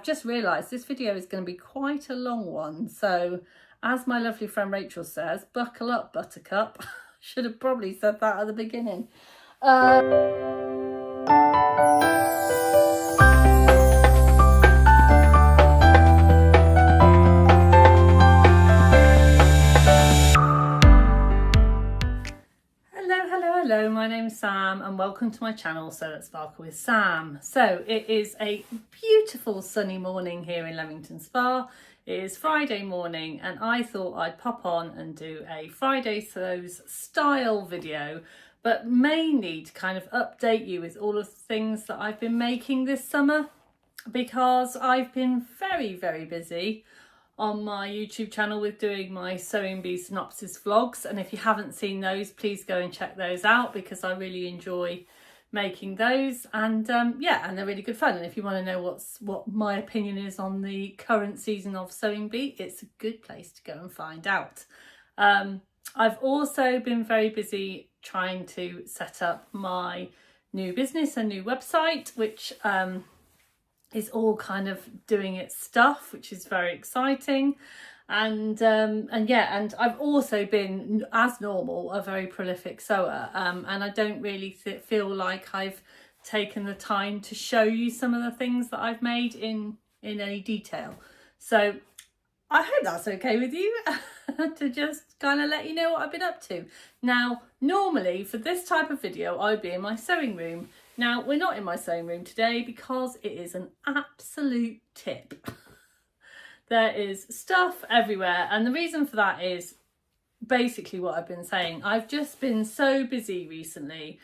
just realised this video is going to be quite a long one. So as my lovely friend Rachel says, buckle up, buttercup. Should have probably said that at the beginning. Hello, my name's Sam and welcome to my channel, So Let's Sparkle with Sam. So it is a beautiful sunny morning here in Leamington Spa. It is Friday morning and I thought I'd pop on and do a Friday Sews style video, but mainly to kind of update you with all of the things that I've been making this summer, because I've been very busy on my YouTube channel with doing my Sewing Bee synopsis vlogs, and if you haven't seen those, please go and check those out because I really enjoy making those, and yeah, and they're really good fun. And if you want to know what my opinion is on the current season of Sewing Bee, it's a good place to go and find out. I've also been very busy trying to set up my new business and new website, which is all kind of doing its stuff, which is very exciting. And yeah, and I've also been, as normal, a very prolific sewer, and I don't really feel like I've taken the time to show you some of the things that I've made in any detail. So I hope that's okay with you to just kind of let you know what I've been up to. Now, normally for this type of video, I'd be in my sewing room. Now, we're not in my sewing room today because it is an absolute tip. There is stuff everywhere, and the reason for that is basically what I've been saying. I've just been so busy recently.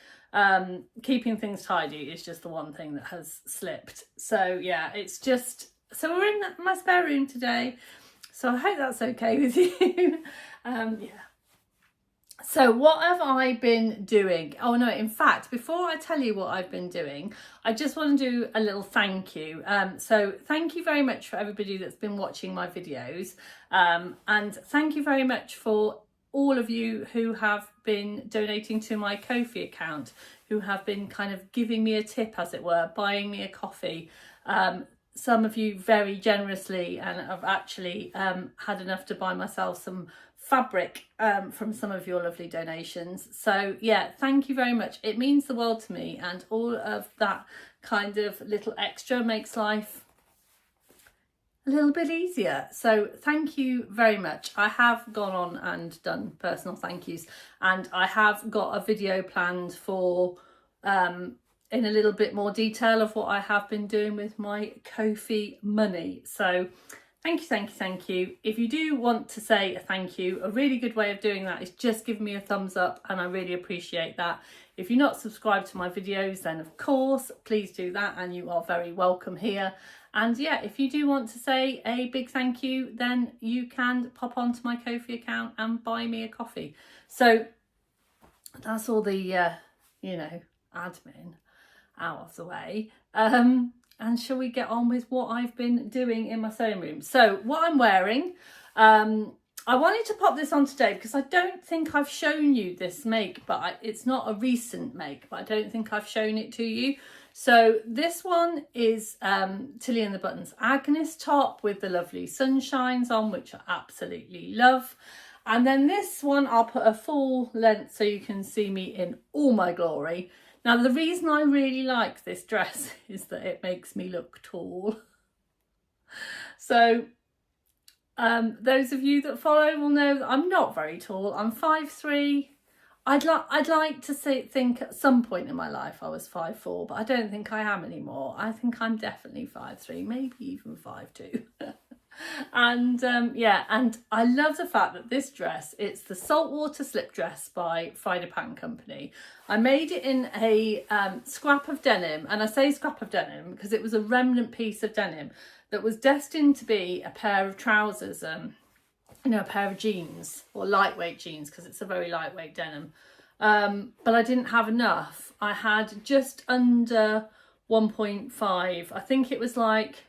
Keeping things tidy is just the one thing that has slipped. So yeah, it's just, so we're in my spare room today. So I hope that's okay with you. Yeah. So what have I been doing? Oh no, in fact, before I tell you what I've been doing, I just want to do a little thank you. So thank you very much for everybody that's been watching my videos. And thank you very much for all of you who have been donating to my Ko-fi account, who have been kind of giving me a tip, as it were, buying me a coffee. Some of you very generously, and I've actually had enough to buy myself some fabric from some of your lovely donations. So yeah, thank you very much. It means the world to me, and all of that kind of little extra makes life a little bit easier. So thank you very much. I have gone on and done personal thank yous, and I have got a video planned for in a little bit more detail of what I have been doing with my Ko-fi money. So thank you. If you do want to say a thank you, a really good way of doing that is just give me a thumbs up, and I really appreciate that. If you're not subscribed to my videos, then of course, please do that, and you are very welcome here. And yeah, if you do want to say a big thank you, then you can pop onto my Ko-fi account and buy me a coffee. So that's all the, you know, admin out of the way. And shall we get on with what I've been doing in my sewing room? So what I'm wearing, I wanted to pop this on today because I don't think I've shown you this make, but it's not a recent make, but I don't think I've shown it to you. So this one is Tilly and the Buttons Agnes top with the lovely sunshines on, which I absolutely love. And then this one, I'll put a full length so you can see me in all my glory. Now, the reason I really like this dress is that it makes me look tall. So those of you that follow will know that I'm not very tall. I'm 5'3". I'd like to think at some point in my life I was 5'4", but I don't think I am anymore. I think I'm definitely 5'3", maybe even 5'2". And yeah, and I love the fact that this dress, it's the Saltwater Slip dress by Friday Pattern Company. I made it in a scrap of denim, and I say scrap of denim because it was a remnant piece of denim that was destined to be a pair of trousers, you know, a pair of jeans, or lightweight jeans, because it's a very lightweight denim. But I didn't have enough. I had just under 1.5. I think it was like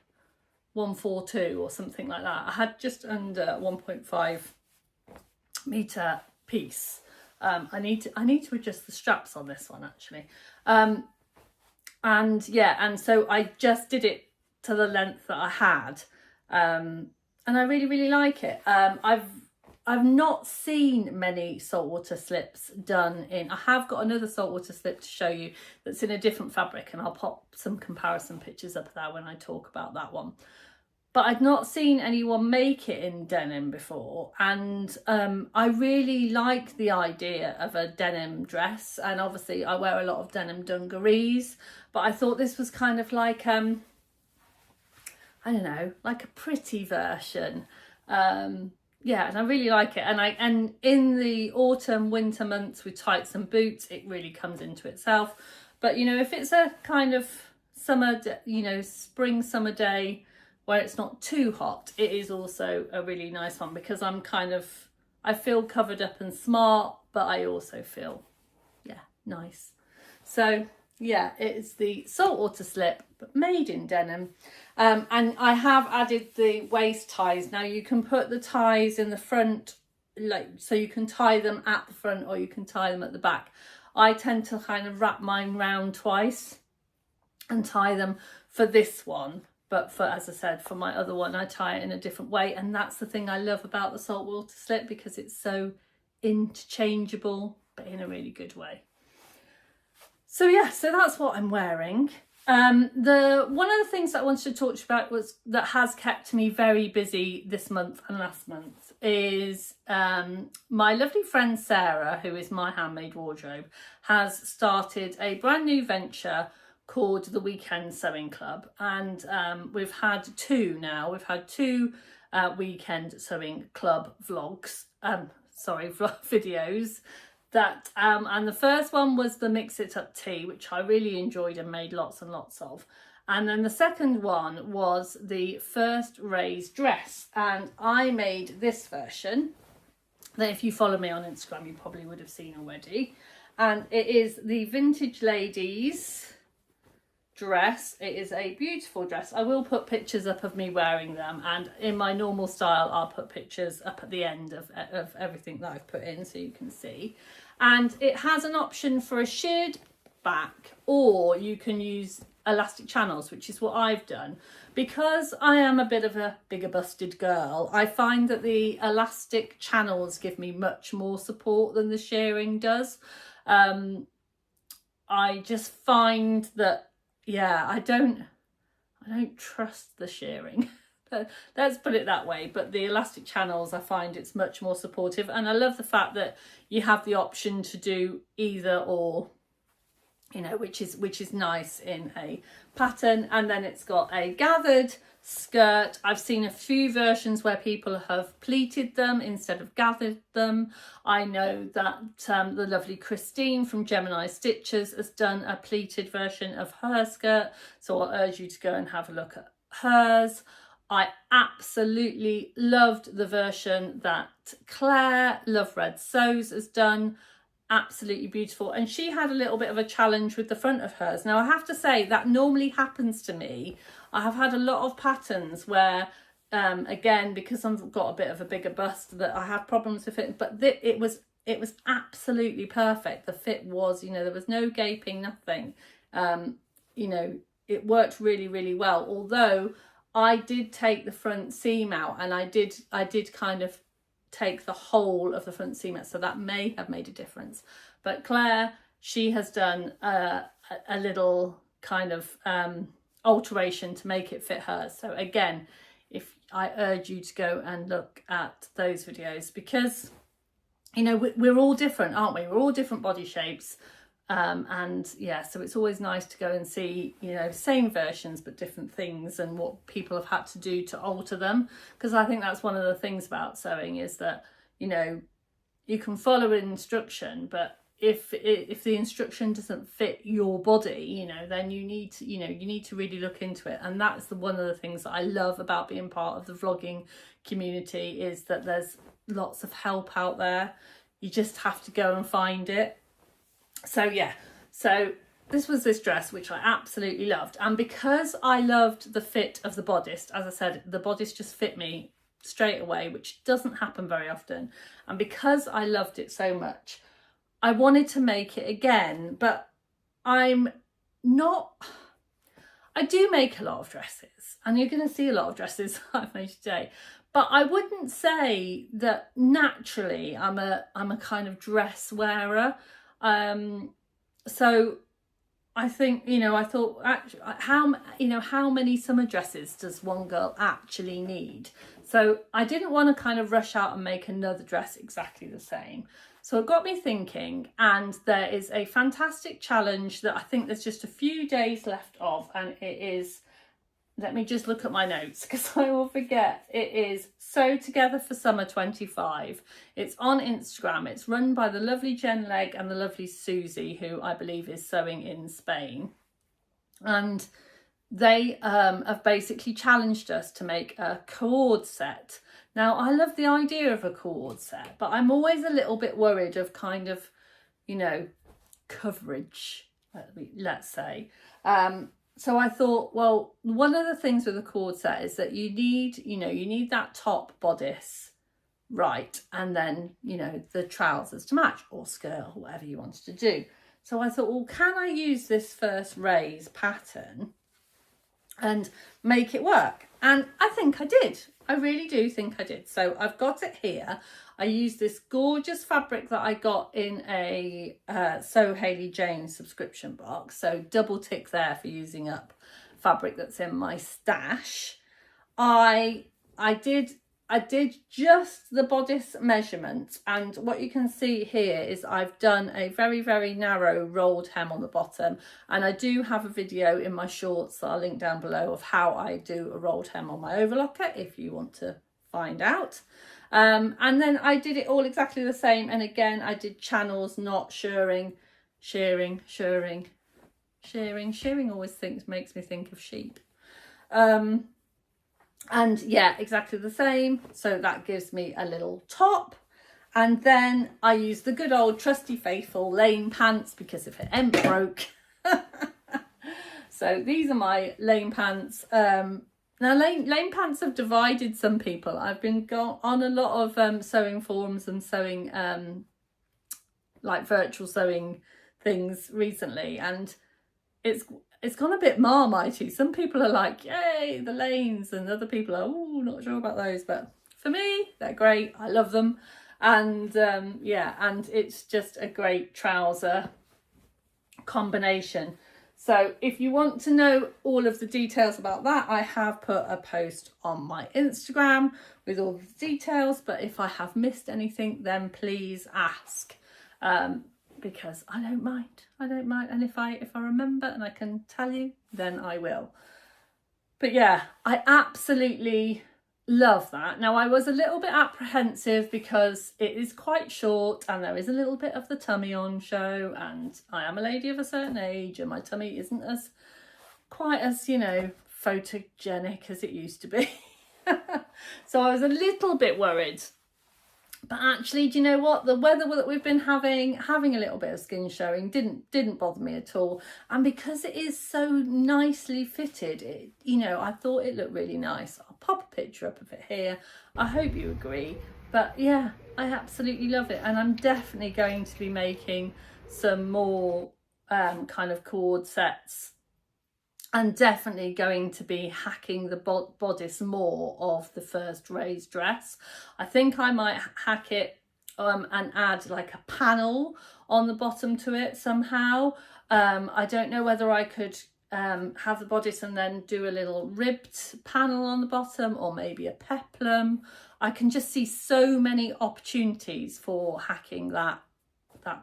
142 or something like that. I had just under 1.5 meter piece. I need to adjust the straps on this one actually. And yeah, and so I just did it to the length that I had, and I really like it. I've not seen many saltwater slips done in. I have got another saltwater slip to show you that's in a different fabric, and I'll pop some comparison pictures up there when I talk about that one. But I'd not seen anyone make it in denim before, and I really like the idea of a denim dress, and obviously I wear a lot of denim dungarees, but I thought this was kind of like I don't know, like a pretty version. Yeah, and I really like it, and in the autumn winter months with tights and boots, it really comes into itself. But you know, if it's a kind of summer, you know, spring summer day where it's not too hot, it is also a really nice one, because I feel covered up and smart, but I also feel, yeah, nice. So yeah, it's the saltwater slip, but made in denim. And I have added the waist ties. Now you can put the ties in the front, like, so you can tie them at the front or you can tie them at the back. I tend to kind of wrap mine round twice and tie them for this one. But for, as I said, for my other one, I tie it in a different way. And that's the thing I love about the saltwater slip, because it's so interchangeable, but in a really good way. So yeah, so that's what I'm wearing. One of the things that I wanted to talk to you about that has kept me very busy this month and last month is my lovely friend Sarah, who is My Handmade Wardrobe, has started a brand new venture called the Weekend Sewing Club, and we've had two now. We've had two Weekend Sewing Club vlogs, videos. That and the first one was the Mix It Up tea, which I really enjoyed and made lots and lots of. And then the second one was the first raised dress, and I made this version that, if you follow me on Instagram, you probably would have seen already. And it is the Vintage Ladies dress. It is a beautiful dress. I will put pictures up of me wearing them, and in my normal style I'll put pictures up at the end of everything that I've put in so you can see. And it has an option for a sheared back, or you can use elastic channels, which is what I've done. Because I am a bit of a bigger busted girl, I find that the elastic channels give me much more support than the shearing does. I just find that, yeah, I don't trust the shearing. Let's put it that way. But the elastic channels, I find it's much more supportive, and I love the fact that you have the option to do either or, you know, which is nice in a pattern. And then it's got a gathered skirt. I've seen a few versions where people have pleated them instead of gathered them. I know that the lovely Christine from Gemini Stitches has done a pleated version of her skirt, so I'll urge you to go and have a look at hers. I absolutely loved the version that Claire, Love Red Sews, has done. Absolutely beautiful. And she had a little bit of a challenge with the front of hers. Now I have to say that normally happens to me. I have had a lot of patterns where, again, because I've got a bit of a bigger bust, that I have problems with it. But it was absolutely perfect. The fit was, you know, there was no gaping, nothing. You know, it worked really, really well. Although I did take the front seam out, and I did kind of take the whole of the front seam out, so that may have made a difference. But Claire, she has done a little kind of alteration to make it fit hers. So again, if I urge you to go and look at those videos, because, you know, we're all different, aren't we? We're all different body shapes. And yeah, so it's always nice to go and see, you know, same versions but different things, and what people have had to do to alter them. Because I think that's one of the things about sewing, is that, you know, you can follow an instruction, but if the instruction doesn't fit your body, you know, then you need to really look into it. And that's one of the things that I love about being part of the vlogging community, is that there's lots of help out there. You just have to go and find it. So yeah, so this was this dress, which I absolutely loved. And because I loved the fit of the bodice, as I said, the bodice just fit me straight away, which doesn't happen very often. And because I loved it so much, I wanted to make it again, but I'm not I do make a lot of dresses, and you're going to see a lot of dresses I've made today, but I wouldn't say that naturally I'm a kind of dress wearer. So I think, I thought, actually, how many summer dresses does one girl actually need? So I didn't want to kind of rush out and make another dress exactly the same. So it got me thinking, and there is a fantastic challenge that I think there's just a few days left of, and it is, let me just look at my notes because I will forget. It is Sew Together for Summer 25. It's on Instagram. It's run by the lovely Jen Legg and the lovely Susie, who I believe is sewing in Spain. And they have basically challenged us to make a co-ord set. Now, I love the idea of a co-ord set, but I'm always a little bit worried of kind of, coverage, let's say. So I thought, well, one of the things with a cord set is that you need that top bodice, right? And then, the trousers to match, or skirt, or whatever you wanted to do. So I thought, well, can I use this first raise pattern and make it work? And I think I did. I really do think I did. So I've got it here. I used this gorgeous fabric that I got in a Sew Hayley Jane subscription box. So double tick there for using up fabric that's in my stash. I did just the bodice measurement, and what you can see here is I've done a very, very narrow rolled hem on the bottom, and I do have a video in my shorts that I'll link down below of how I do a rolled hem on my overlocker if you want to find out. And then I did it all exactly the same, and again I did channels, not shearing. Shearing always makes me think of sheep. And yeah, exactly the same. So that gives me a little top. And then I use the good old trusty faithful lane pants because if it ain't broke. So these are my lane pants. Now lane pants have divided some people. I've been on a lot of sewing forums and sewing like virtual sewing things recently, and it's gone a bit Marmitey. Some people are like, yay, the lanes, and other people are, oh, not sure about those. But for me, they're great. I love them. And yeah, and it's just a great trouser combination. So if you want to know all of the details about that, I have put a post on my Instagram with all the details. But if I have missed anything, then please ask. Because I don't mind. And if I remember and I can tell you, then I will. But yeah, I absolutely love that. Now, I was a little bit apprehensive because it is quite short and there is a little bit of the tummy on show, and I am a lady of a certain age and my tummy isn't as quite as, photogenic as it used to be. So I was a little bit worried. But actually, do you know what? The weather that we've been having a little bit of skin showing didn't bother me at all. And because it is so nicely fitted, I thought it looked really nice. I'll pop a picture up of it here. I hope you agree. But yeah, I absolutely love it. And I'm definitely going to be making some more kind of cord sets. And definitely going to be hacking the bodice more of the first raised dress. I think I might hack it and add like a panel on the bottom to it somehow. I don't know whether I could have the bodice and then do a little ribbed panel on the bottom, or maybe a peplum. I can just see so many opportunities for hacking that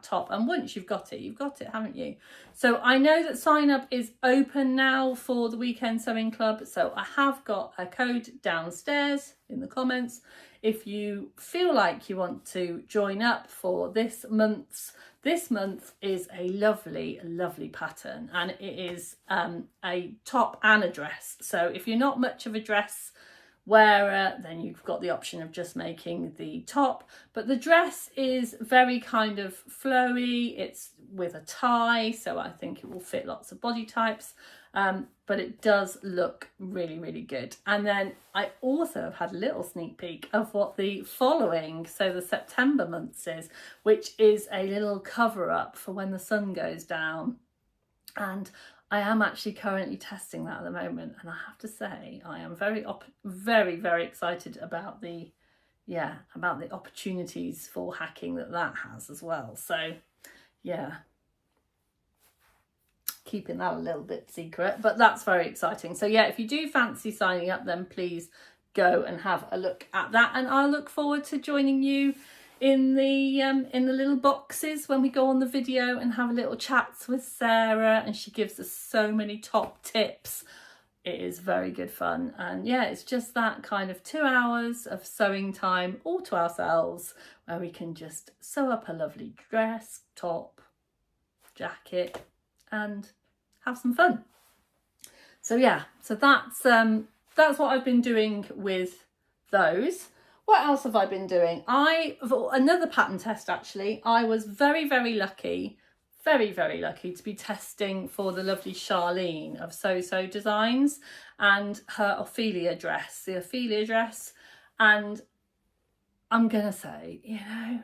top, and once you've got it, haven't you? So I know that sign up is open now for the Weekend Sewing Club, so I have got a code downstairs in the comments if you feel like you want to join up for this month is a lovely pattern, and it is a top and a dress. So if you're not much of a dress wearer, then you've got the option of just making the top, but the dress is very kind of flowy. It's with a tie, so I think it will fit lots of body types, but it does look really good. And then I also have had a little sneak peek of what the following, so the September months is, which is a little cover up for when the sun goes down. And I am actually currently testing that at the moment, and I have to say I am very excited about the opportunities for hacking that has as well. So yeah, keeping that a little bit secret, but that's very exciting. So yeah, if you do fancy signing up, then please go and have a look at that, and I look forward to joining you in the little boxes when we go on the video and have a little chats with Sarah, and she gives us so many top tips. It is very good fun, and yeah, it's just that kind of 2 hours of sewing time all to ourselves, where we can just sew up a lovely dress, top, jacket, and have some fun. So yeah, so that's what I've been doing with those. What else have I been doing? Another pattern test actually. I was very lucky to be testing for the lovely Charlene of So Designs and her Ophelia dress, the Ophelia dress. And I'm gonna say, you know,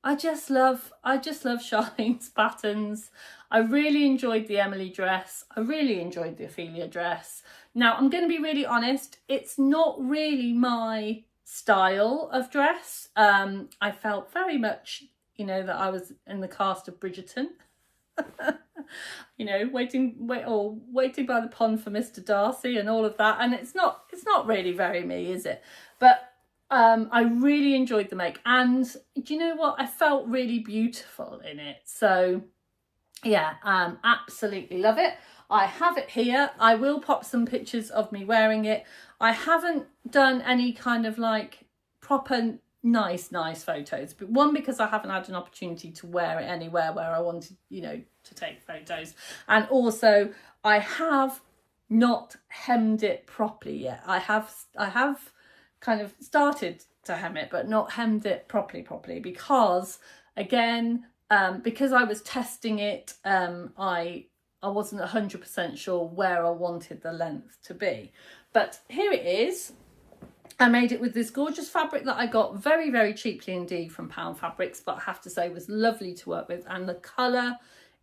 I just love Charlene's patterns. I really enjoyed the Emily dress. I really enjoyed the Ophelia dress. Now, I'm going to be really honest, it's not really my style of dress. I felt very much, you know, that I was in the cast of Bridgerton. You know, waiting by the pond for Mr. Darcy and all of that. And it's not really very me, is it? But I really enjoyed the make, and do you know what? I felt really beautiful in it. So yeah, absolutely love it. I have it here. I will pop some pictures of me wearing it. I haven't done any kind of like proper nice photos, but one, because I haven't had an opportunity to wear it anywhere where I wanted, you know, to take photos, and also I have not hemmed it properly yet. I have kind of started to hem it, but not hemmed it properly, because again, because I was testing it, I wasn't 100% sure where I wanted the length to be. But here it is. I made it with this gorgeous fabric that I got very cheaply indeed from Pound Fabrics, but I have to say was lovely to work with, and the colour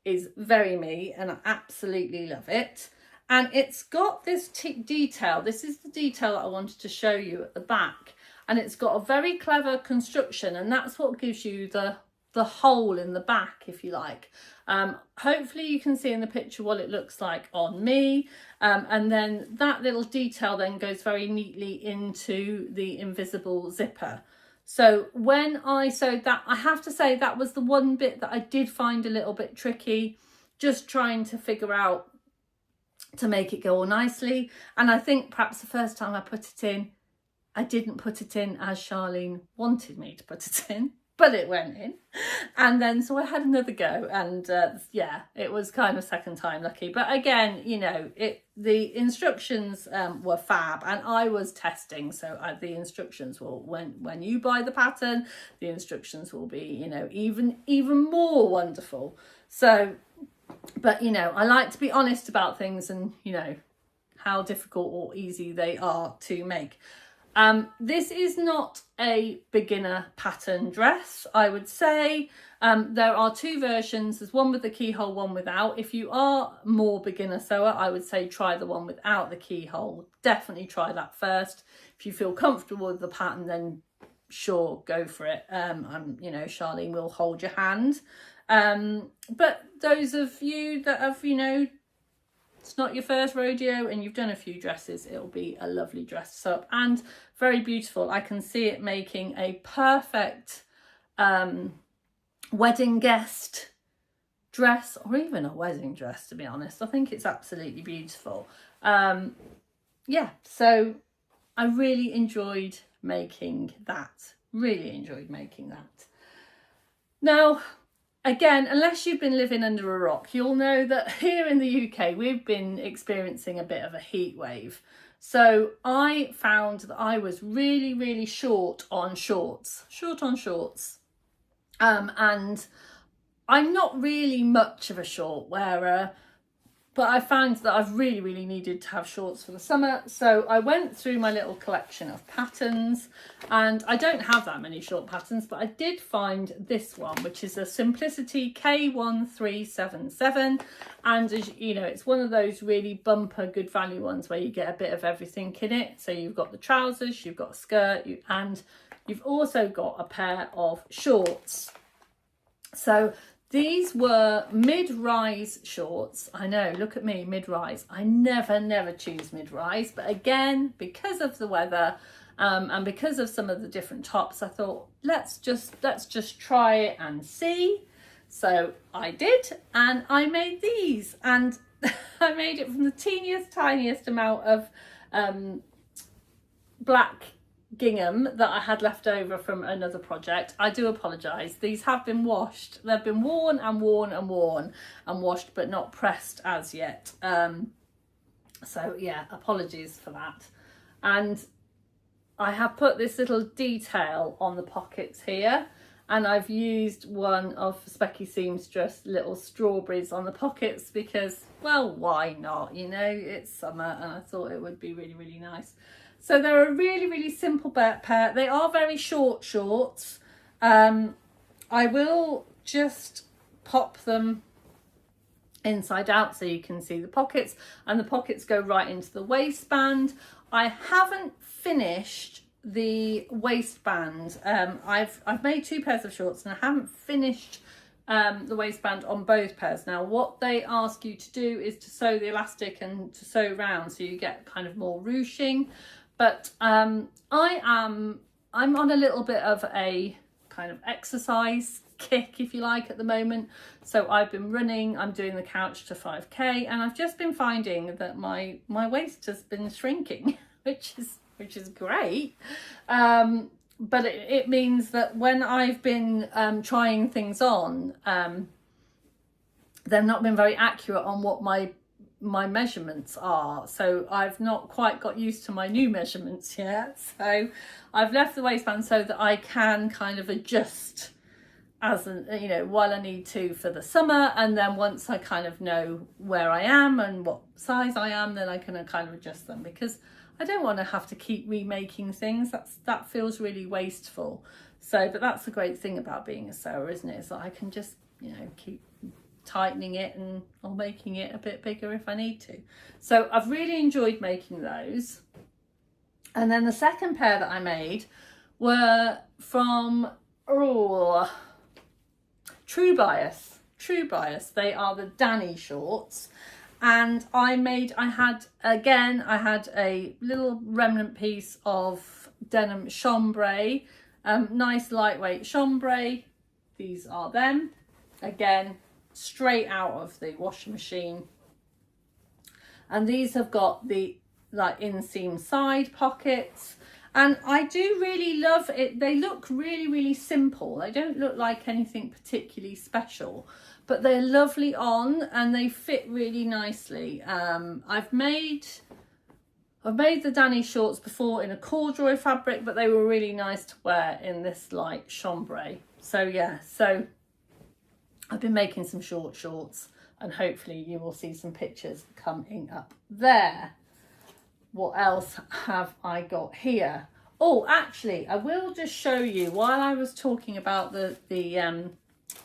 is very me, and I absolutely love it. And it's got this detail. This is the detail that I wanted to show you at the back. And it's got a very clever construction, and that's what gives you the hole in the back, if you like. Hopefully you can see in the picture what it looks like on me. And then that little detail then goes very neatly into the invisible zipper. So when I sewed that, I have to say that was the one bit that I did find a little bit tricky, just trying to figure out to make it go all nicely. And I think perhaps the first time I put it in, I didn't put it in as Charlene wanted me to put it in, but it went in. And then so I had another go, and yeah, it was kind of second time lucky. But again, you know, the instructions were fab, and I was testing, so the instructions will, when you buy the pattern, the instructions will be, you know, even more wonderful. So, but you know, I like to be honest about things, and you know how difficult or easy they are to make. This is not a beginner pattern dress, I would say. There are two versions. There's one with the keyhole, one without. If you are more beginner sewer, I would say try the one without the keyhole. Definitely try that first. If you feel comfortable with the pattern, then sure, go for it. You know, Charlene will hold your hand. But those of you that have, you know, it's not your first rodeo and you've done a few dresses, it'll be a lovely dress to sew up and very beautiful. I can see it making a perfect wedding guest dress, or even a wedding dress, to be honest. I think it's absolutely beautiful. Yeah, so I really enjoyed making that. Now, again, unless you've been living under a rock, you'll know that here in the UK, we've been experiencing a bit of a heat wave. So I found that I was really short on shorts. And I'm not really much of a short wearer. But I found that I've really needed to have shorts for the summer. So I went through my little collection of patterns, and I don't have that many short patterns, but I did find this one, which is a Simplicity K1377. And as you know, it's one of those really bumper good value ones where you get a bit of everything in it. So you've got the trousers, you've got a skirt, and you've also got a pair of shorts. So these were mid-rise shorts. I know, look at me, mid-rise. I never choose mid-rise, but again, because of the weather and because of some of the different tops, I thought let's just try it and see. So I did, and I made these, and I made it from the tiniest amount of black gingham that I had left over from another project. I do apologise. These have been washed. They've been worn and washed, but not pressed as yet. So yeah, apologies for that. And I have put this little detail on the pockets here, and I've used one of Specky Seamstress little strawberries on the pockets because, well, why not? You know, it's summer and I thought it would be really nice. So they're a really simple pair. They are very short shorts. I will just pop them inside out so you can see the pockets, and the pockets go right into the waistband. I haven't finished the waistband. I've made 2 pairs of shorts and I haven't finished the waistband on both pairs. Now what they ask you to do is to sew the elastic and to sew round so you get kind of more ruching. But I'm on a little bit of a kind of exercise kick, if you like, at the moment. So I've been running, I'm doing the couch to 5k, and I've just been finding that my waist has been shrinking, which is great. But it means that when I've been trying things on, they've not been very accurate on what my measurements are, so I've not quite got used to my new measurements yet. So I've left the waistband so that I can kind of adjust as you know, while I need to for the summer, and then once I kind of know where I am and what size I am, then I can kind of adjust them, because I don't want to have to keep remaking things. That feels really wasteful. So, but that's the great thing about being a sewer, isn't it? Is that I can just, you know, keep tightening it or making it a bit bigger if I need to. So I've really enjoyed making those. And then the second pair that I made were from True Bias. They are the Danny shorts, and I had a little remnant piece of denim chambray, nice lightweight chambray. These are them, again straight out of the washing machine, and these have got the like inseam side pockets, and I do really love it. They look really simple. They don't look like anything particularly special, but they're lovely on and they fit really nicely. I've made the Danny shorts before in a corduroy fabric, but they were really nice to wear in this light chambray. So yeah, so I've been making some short shorts, and hopefully you will see some pictures coming up there. What else have I got here? Oh, actually, I will just show you, while I was talking about the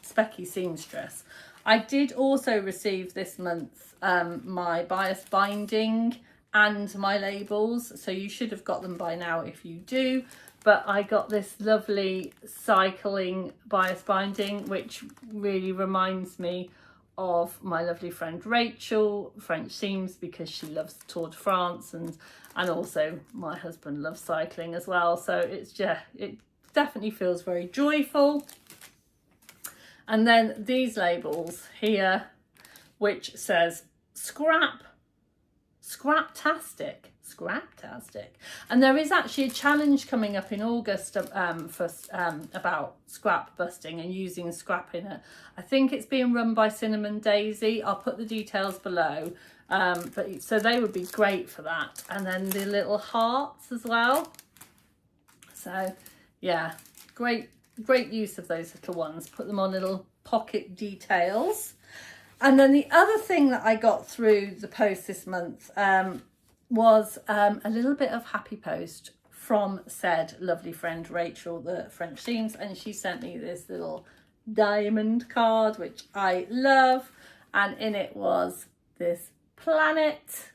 Specky Seamstress, I did also receive this month my bias binding and my labels, so you should have got them by now if you do. But I got this lovely cycling bias binding, which really reminds me of my lovely friend Rachel, French Seams, because she loves the Tour de France, and also my husband loves cycling as well. So it definitely feels very joyful. And then these labels here, which says Scraptastic. And there is actually a challenge coming up in August about scrap busting and using scrap in it. I think it's being run by Cinnamon Daisy. I'll put the details below. But so they would be great for that. And then the little hearts as well. So yeah, great use of those little ones. Put them on little pocket details. And then the other thing that I got through the post this month was a little bit of happy post from said lovely friend Rachel, the French Seams, and she sent me this little diamond card, which I love, and in it was this planet,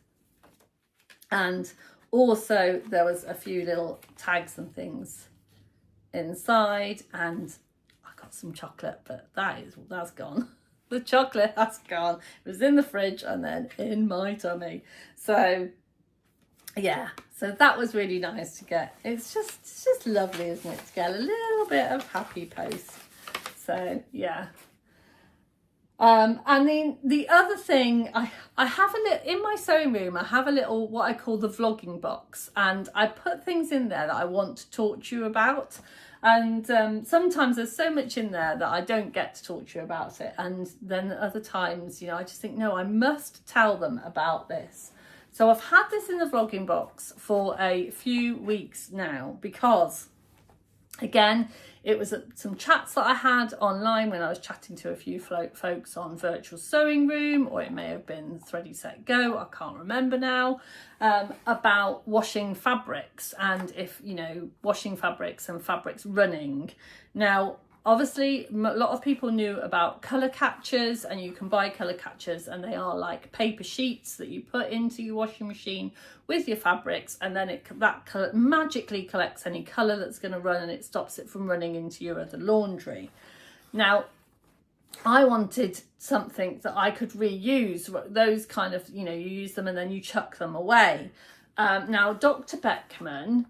and also there was a few little tags and things inside, and I got some chocolate, but that's gone. The chocolate has gone. It was in the fridge and then in my tummy. So yeah, so that was really nice to get. It's just lovely, isn't it, to get a little bit of happy post. So yeah. And then the other thing, I have a little, in my sewing room, I have a little, what I call the vlogging box, and I put things in there that I want to talk to you about. And sometimes there's so much in there that I don't get to talk to you about it. And then other times, you know, I just think, no, I must tell them about this. So I've had this in the vlogging box for a few weeks now because, again, it was some chats that I had online when I was chatting to a few folks on Virtual Sewing Room, or it may have been Thready Set Go, I can't remember now, about washing fabrics, and if, you know, washing fabrics and fabrics running. Now, obviously, a lot of people knew about colour catchers, and you can buy colour catchers, and they are like paper sheets that you put into your washing machine with your fabrics, and then that magically collects any colour that's going to run, and it stops it from running into your other laundry. Now, I wanted something that I could reuse, those kind of, you know, you use them and then you chuck them away. Now, Dr. Beckman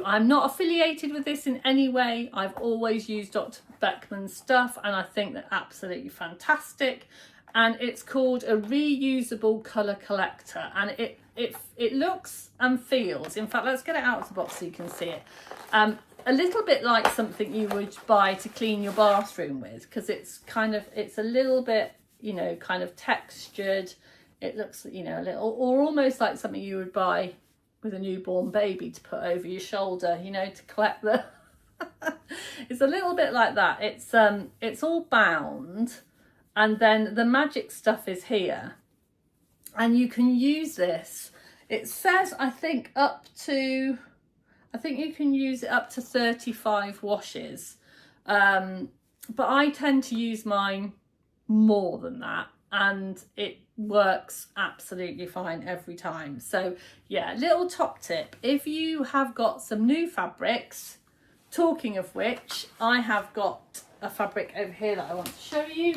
I'm not affiliated with this in any way. I've always used Dr. Beckman's stuff, and I think they're absolutely fantastic. And it's called a reusable colour collector, and it looks and feels, in fact, let's get it out of the box so you can see it, a little bit like something you would buy to clean your bathroom with, because it's a little bit, you know, kind of textured. It looks, you know, a little, or almost like something you would buy with a newborn baby to put over your shoulder, you know, to collect the it's a little bit like that. It's all bound, and then the magic stuff is here, and you can use this. It says, I think you can use it up to 35 washes, but I tend to use mine more than that, and it works absolutely fine every time. So yeah, little top tip, if you have got some new fabrics, talking of which, I have got a fabric over here that I want to show you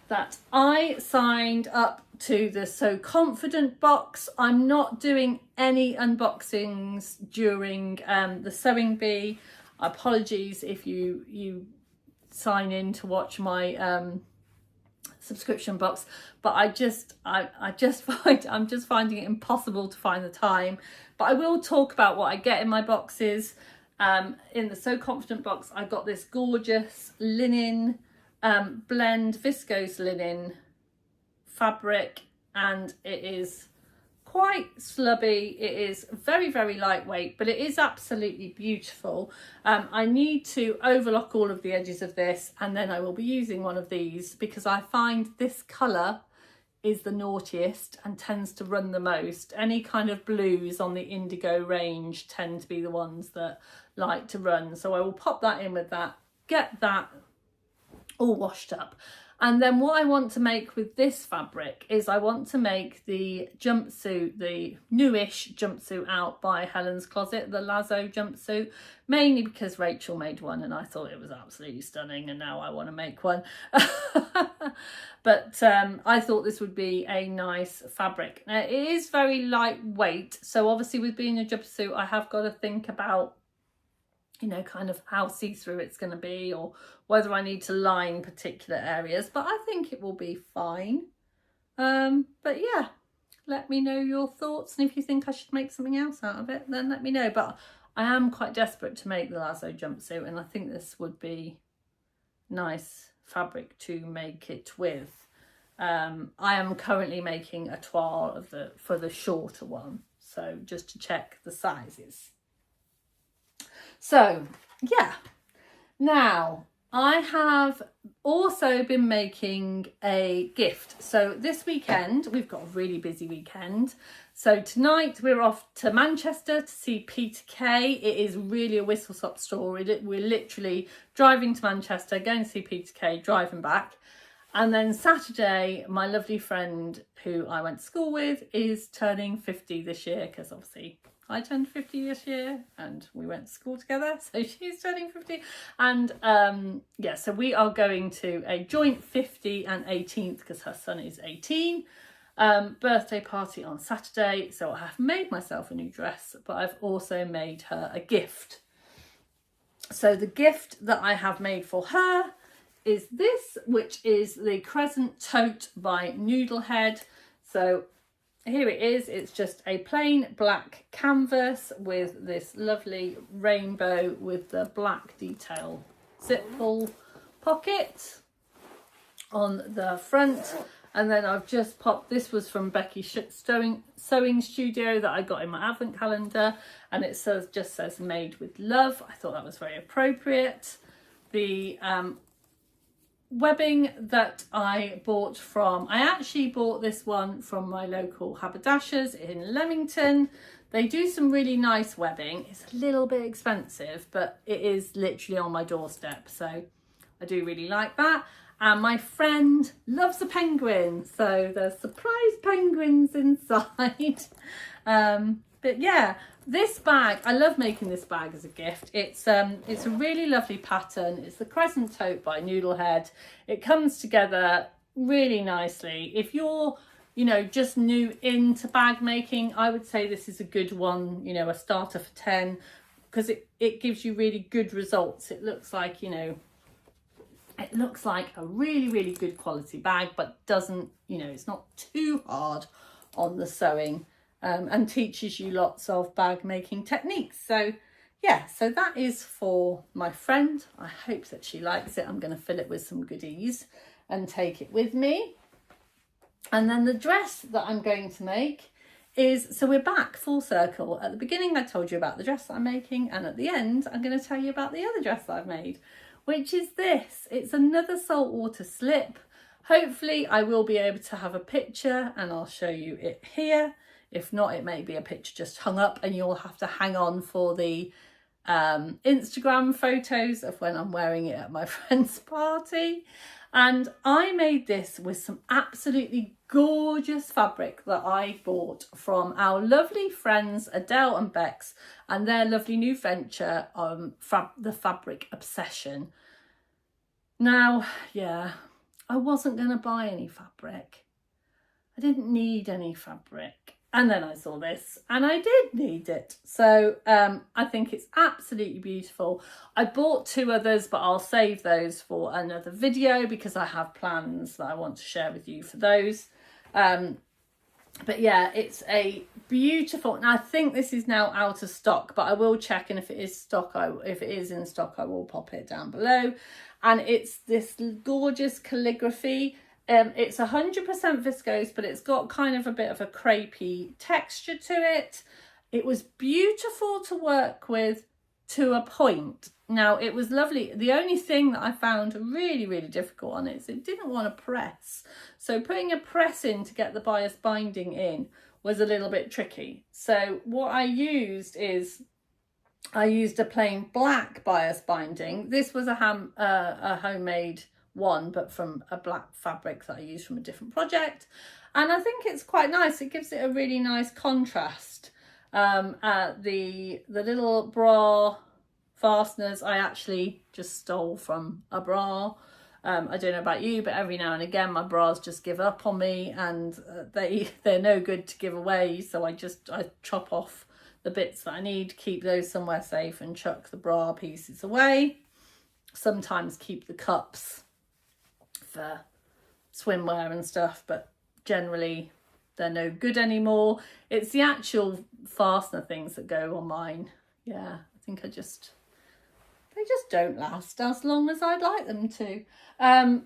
that I signed up to the So Confident box. I'm not doing any unboxings during the Sewing Bee. Apologies if you sign in to watch my subscription box, but I'm just finding it impossible to find the time. But I will talk about what I get in my boxes. In the So Confident box, I got this gorgeous linen blend, viscose linen fabric, and it is quite slubby. It is very, very lightweight, but it is absolutely beautiful. I need to overlock all of the edges of this, and then I will be using one of these, because I find this colour is the naughtiest and tends to run the most. Any kind of blues on the indigo range tend to be the ones that like to run. So I will pop that in with that, get that all washed up. And then what I want to make with this fabric is I want to make the jumpsuit, the newish jumpsuit out by Helen's Closet, the Lazo jumpsuit, mainly because Rachel made one and I thought it was absolutely stunning, and now I want to make one. But I thought this would be a nice fabric. Now, it is very lightweight, so obviously with being a jumpsuit, I have got to think about, you know, kind of how see-through it's going to be, or whether I need to line particular areas, but I think it will be fine. But yeah, let me know your thoughts, and if you think I should make something else out of it, then let me know. But I am quite desperate to make the Lazo jumpsuit, and I think this would be nice fabric to make it with. I am currently making a toile for the shorter one, so just to check the sizes. So yeah, now I have also been making a gift. So this weekend, we've got a really busy weekend. So tonight we're off to Manchester to see Peter Kay. It is really a whistle-stop story. We're literally driving to Manchester, going to see Peter Kay, driving back. And then Saturday, my lovely friend who I went to school with is turning 50 this year, because obviously I turned 50 this year and we went to school together, so she's turning 50. And yeah, so we are going to a joint 50 and 18th, because her son is 18, birthday party on Saturday. So I have made myself a new dress, but I've also made her a gift. So the gift that I have made for her is this, which is the Crescent Tote by Noodlehead. So here it is. It's just a plain black canvas with this lovely rainbow with the black detail zip pull pocket on the front. And then I've just popped, this was from Becky's Sewing Studio that I got in my advent calendar, and it just says made with love. I thought that was very appropriate. The webbing that I bought from, I actually bought this one from my local haberdashers in Leamington. They do some really nice webbing. It's a little bit expensive, but it is literally on my doorstep, so I do really like that. And my friend loves a penguin, so there's surprise penguins inside. But yeah, this bag, I love making this bag as a gift. It's a really lovely pattern. It's the Crescent Tote by Noodlehead. It comes together really nicely. If you're, just new into bag making, I would say this is a good one, a starter for 10, because it gives you really good results. It looks like, it looks like a really, really good quality bag, but doesn't, it's not too hard on the sewing. And teaches you lots of bag making techniques. So yeah, so that is for my friend. I hope that she likes it. I'm going to fill it with some goodies and take it with me. And then the dress that I'm going to make is, so we're back full circle. At the beginning I told you about the dress that I'm making, and at the end I'm going to tell you about the other dress that I've made, which is this. It's another saltwater slip. Hopefully I will be able to have a picture and I'll show you it here. If not, it may be a picture just hung up, and you'll have to hang on for the Instagram photos of when I'm wearing it at my friend's party. And I made this with some absolutely gorgeous fabric that I bought from our lovely friends Adele and Bex and their lovely new venture, the Fabric Obsession. Now, yeah, I wasn't going to buy any fabric. I didn't need any fabric. And then I saw this and I did need it. So I think it's absolutely beautiful. I bought 2 others, but I'll save those for another video because I have plans that I want to share with you for those. But yeah, it's a beautiful, and I think this is now out of stock, but I will check, and if it is in stock, I will pop it down below. And it's this gorgeous calligraphy. It's 100% viscose, but it's got kind of a bit of a crepey texture to it. It was beautiful to work with to a point. Now, it was lovely. The only thing that I found really, really difficult on it is it didn't want to press. So putting a press in to get the bias binding in was a little bit tricky. So what I used is I used a plain black bias binding. This was a homemade one, but from a black fabric that I used from a different project, and I think it's quite nice. It gives it a really nice contrast. The little bra fasteners I actually just stole from a bra. I don't know about you, but every now and again my bras just give up on me, and they're no good to give away, so I chop off the bits that I need, keep those somewhere safe, and chuck the bra pieces away. Sometimes keep the cups for swimwear and stuff, but generally they're no good anymore. It's the actual fastener things that go on mine. Yeah, I think they just don't last as long as I'd like them to.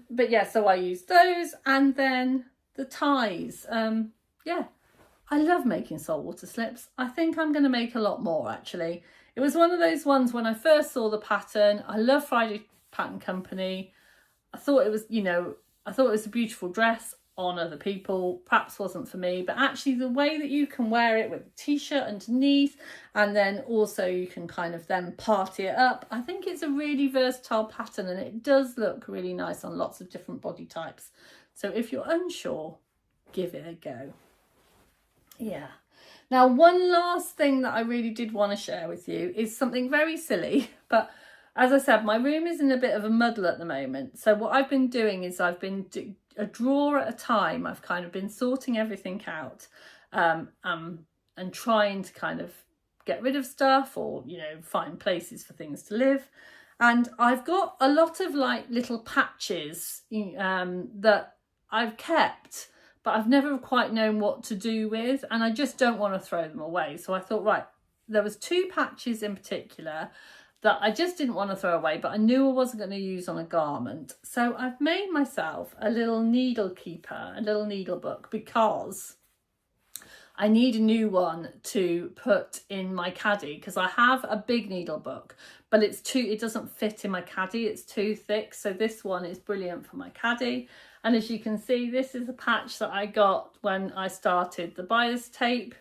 But yeah, so I used those, and then the ties. Yeah, I love making saltwater slips. I think I'm going to make a lot more, actually. It was one of those ones when I first saw the pattern. I love pattern company. I thought it was, you know, I thought it was a beautiful dress on other people, perhaps wasn't for me, but actually the way that you can wear it with a t-shirt underneath, and then also you can kind of then party it up. I think it's a really versatile pattern, and it does look really nice on lots of different body types. So if you're unsure, give it a go. Yeah. Now, one last thing that I really did want to share with you is something very silly, but as I said, my room is in a bit of a muddle at the moment. So what I've been doing is I've been a drawer at a time. I've kind of been sorting everything out and trying to kind of get rid of stuff, or, you know, find places for things to live. And I've got a lot of like little patches that I've kept, but I've never quite known what to do with, and I just don't want to throw them away. So I thought, right, there was 2 patches in particular that I just didn't want to throw away, but I knew I wasn't going to use on a garment. So I've made myself a little needle keeper, a little needle book, because I need a new one to put in my caddy, because I have a big needle book, but it doesn't fit in my caddy, it's too thick. So this one is brilliant for my caddy. And as you can see, this is a patch that I got when I started the buyer's tape,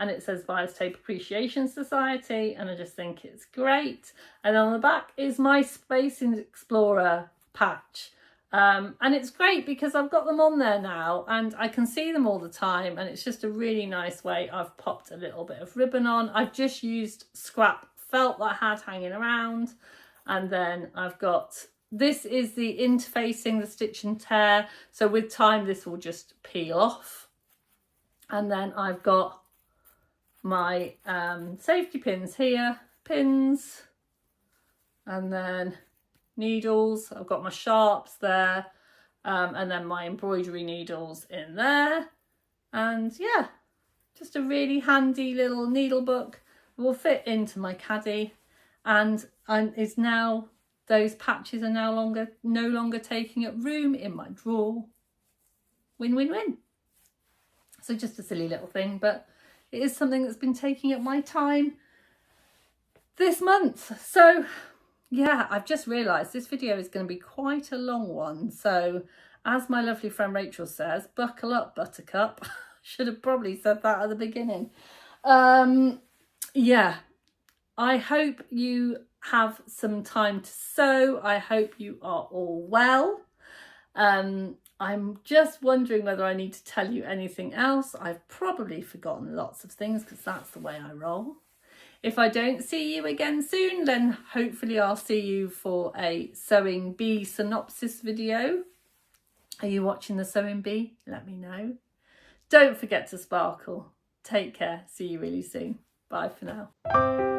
and it says Buyer's Tape Appreciation Society, and I just think it's great. And on the back is my Space Explorer patch. And it's great because I've got them on there now and I can see them all the time, and it's just a really nice way. I've popped a little bit of ribbon on. I've just used scrap felt that I had hanging around, and then I've got, this is the interfacing, the stitch and tear, so with time this will just peel off. And then I've got my safety pins here, pins, and then needles. I've got my sharps there, and then my embroidery needles in there. And yeah, just a really handy little needle book, will fit into my caddy, and is now, those patches are no longer taking up room in my drawer. Win, win, win. So just a silly little thing, but it is something that's been taking up my time this month. So yeah, I've just realised this video is going to be quite a long one. So as my lovely friend Rachel says, buckle up, buttercup. Should have probably said that at the beginning. Yeah, I hope you have some time to sew. I hope you are all well. I'm just wondering whether I need to tell you anything else. I've probably forgotten lots of things because that's the way I roll. If I don't see you again soon, then hopefully I'll see you for a Sewing Bee synopsis video. Are you watching the Sewing Bee? Let me know. Don't forget to sparkle. Take care. See you really soon. Bye for now.